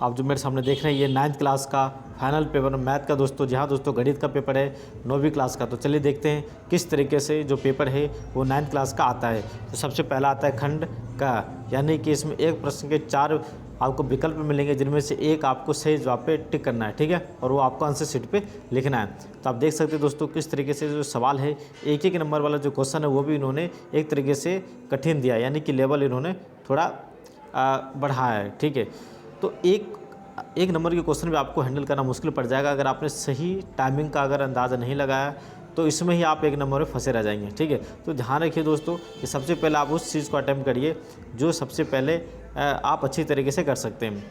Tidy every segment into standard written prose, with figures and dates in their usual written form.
आप जो मेरे सामने देख रहे हैं ये 9th क्लास का फाइनल पेपर मैथ का दोस्तों। जी हाँ दोस्तों, गणित का पेपर है 9वीं क्लास का। तो चलिए देखते हैं किस तरीके से जो पेपर है वो 9th क्लास का आता है। तो सबसे पहला आता है खंड का, यानी कि इसमें एक प्रश्न के 4 आपको विकल्प मिलेंगे, जिनमें से एक आपको सही जवाब पे टिक करना है, ठीक है, और वो आपको आंसर शीट पे लिखना है। तो आप देख सकते हैं दोस्तों किस तरीके से जो सवाल है, एक एक नंबर वाला जो क्वेश्चन है वो भी इन्होंने एक तरीके से कठिन दिया, यानी कि लेवल इन्होंने थोड़ा बढ़ाया है, ठीक है। तो एक नंबर के क्वेश्चन भी आपको हैंडल करना मुश्किल पड़ जाएगा अगर आपने सही टाइमिंग का अगर अंदाज़ा नहीं लगाया, तो इसमें ही आप एक नंबर में फंसे रह जाएंगे, ठीक है। तो ध्यान रखिए दोस्तों कि सबसे पहले आप उस चीज़ को अटैम्प्ट करिए जो सबसे पहले आप अच्छी तरीके से कर सकते हैं।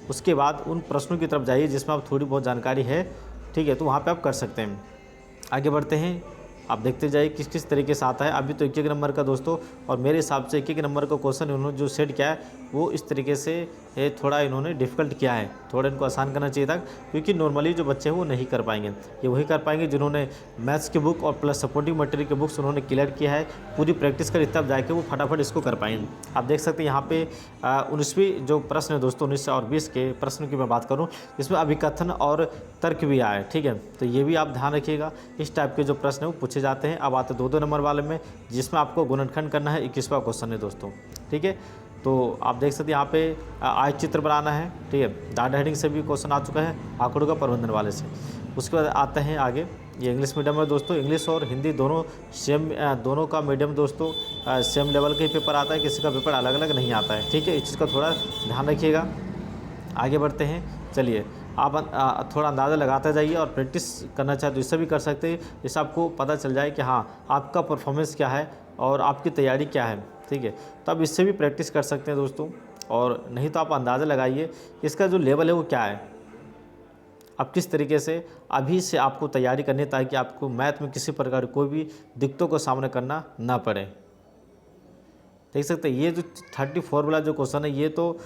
उसके बाद उन प्रश्नों की तरफ जाइए जिसमें आप थोड़ी बहुत जानकारी है, ठीक है, तो वहाँ पे आप कर सकते हैं। आगे बढ़ते हैं, आप देखते जाइए किस किस तरीके से आता है। अभी तो एक एक नंबर का दोस्तों, और मेरे हिसाब से एक एक नंबर का क्वेश्चन इन्होंने जो सेट किया है वो इस तरीके से है, थोड़ा इन्होंने डिफ़िकल्ट किया है, थोड़ा इनको आसान करना चाहिए था, क्योंकि नॉर्मली जो बच्चे हैं वो नहीं कर पाएंगे। ये वही कर पाएंगे जिन्होंने मैथ्स की बुक और प्लस सपोर्टिंग मटेरियल की बुक्स उन्होंने क्लियर किया है, पूरी प्रैक्टिस करी, तब जाके वो फटाफट इसको कर पाएंगे। आप देख सकते हैं यहाँ पे 19वीं जो प्रश्न है दोस्तों, 19 और 20 के प्रश्न की मैं बात करूँ, इसमें अभिकथन और तर्क भी आया है, ठीक है। तो ये भी आप ध्यान रखिएगा, इस टाइप के जो प्रश्न है वो पूछे जाते हैं। अब आते 2-2 नंबर वाले में, जिसमें आपको गुणनखंड करना है, 21वां क्वेश्चन है दोस्तों, ठीक है। तो आप देख सकते हैं यहाँ पे आय चित्र बनाना है, ठीक है। डाटा हेडिंग से भी क्वेश्चन आ चुका है, आंकड़ों का प्रबंधन वाले से। उसके बाद आते हैं आगे, ये इंग्लिश मीडियम है दोस्तों, इंग्लिश और हिंदी दोनों सेम, दोनों का मीडियम दोस्तों सेम लेवल का ही पेपर आता है, किसी का पेपर अलग अलग नहीं आता है, ठीक है। इस चीज़ का थोड़ा ध्यान रखिएगा। आगे बढ़ते हैं, चलिए आप थोड़ा अंदाज़ा लगाते जाइए और प्रैक्टिस करना चाहे तो इससे भी कर सकते हैं, जिससे आपको पता चल जाए कि हाँ आपका परफॉर्मेंस क्या है और आपकी तैयारी क्या है, ठीक है। तो आप इससे भी प्रैक्टिस कर सकते हैं दोस्तों, और नहीं तो आप अंदाज़ा लगाइए इसका जो लेवल है वो क्या है, अब किस तरीके से अभी से आपको तैयारी करनी है, ताकि आपको मैथ में किसी प्रकार कोई भी दिक्कतों का सामना करना ना पड़े। देख सकते हैं ये जो 34 वाला जो क्वेश्चन है ये तो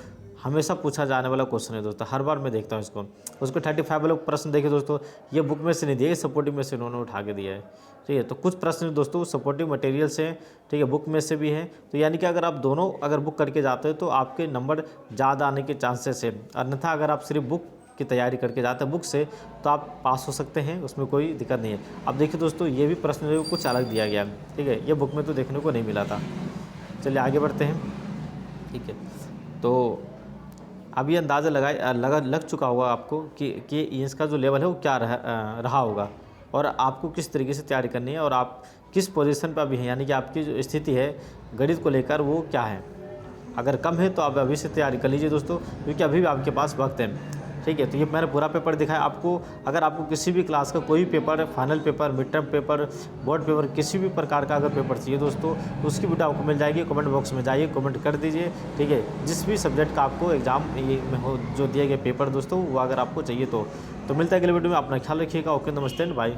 हमेशा पूछा जाने वाला क्वेश्चन है दोस्तों, हर बार मैं देखता हूँ इसको। उसको 35 वाला प्रश्न देखिए दोस्तों, ये बुक में से नहीं दिया, सपोर्टिव में से इन्होंने उठा के दिया है, ठीक है। तो कुछ प्रश्न दोस्तों सपोर्टिव मटेरियल से, ठीक है, बुक में से भी हैं। तो यानी कि अगर आप दोनों अगर बुक करके जाते हो तो आपके नंबर ज़्यादा आने के चांसेस है, अन्यथा अगर आप सिर्फ बुक की तैयारी करके जाते हैं बुक से तो आप पास हो सकते हैं, उसमें कोई दिक्कत नहीं है। अब देखिए दोस्तों ये भी प्रश्न जो कुछ अलग दिया गया है, ठीक है, ये बुक में तो देखने को नहीं मिला था। चलिए आगे बढ़ते हैं, ठीक है। तो अब ये अंदाज़ा लग चुका होगा आपको कि इसका जो लेवल है वो क्या रहा होगा, और आपको किस तरीके से तैयारी करनी है, और आप किस पोजीशन पर अभी हैं, यानी कि आपकी जो स्थिति है गणित को लेकर वो क्या है। अगर कम है तो आप अभी से तैयारी कर लीजिए दोस्तों, क्योंकि अभी भी आपके पास वक्त है, ठीक है। तो ये मैंने पूरा पेपर दिखाया आपको। अगर आपको किसी भी क्लास का कोई paper, final paper, mid term paper, board paper, किसी भी प्रकार का अगर पेपर चाहिए दोस्तों, तो उसकी वीडियो आपको मिल जाएगी। कमेंट बॉक्स में जाइए, कमेंट कर दीजिए, ठीक है। जिस भी सब्जेक्ट का आपको एग्जाम ये में हो, जो दिए गए पेपर दोस्तों, वो अगर आपको चाहिए तो मिलता है अगले वीडियो में। अपना ख्याल रखिएगा। ओके, नमस्ते, बाय।